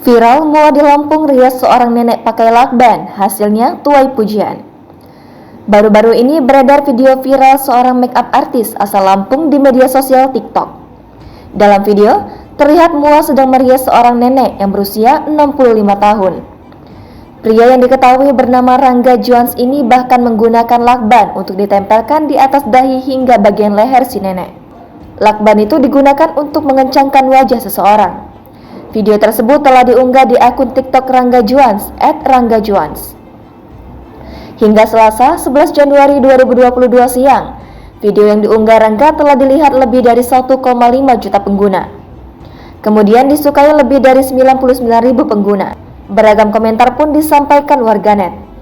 Viral mua di Lampung rias seorang nenek pakai lakban, hasilnya tuai pujian. Baru-baru ini beredar video viral seorang make up artis asal Lampung di media sosial TikTok. Dalam video, terlihat Mua sedang merias seorang nenek yang berusia 65 tahun. Pria yang diketahui bernama Rangga Juans ini bahkan menggunakan lakban untuk ditempelkan di atas dahi hingga bagian leher si nenek. Lakban itu digunakan untuk mengencangkan wajah seseorang. Video tersebut telah diunggah di akun TikTok Rangga Juans @ranggajuans. Hingga Selasa 11 Januari 2022 siang, video yang diunggah Rangga telah dilihat lebih dari 1,5 juta pengguna. Kemudian disukai lebih dari 99.000 pengguna. Beragam komentar pun disampaikan warganet.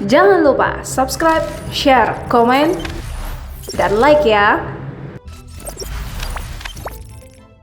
Jangan lupa subscribe, share, komen, dan like ya.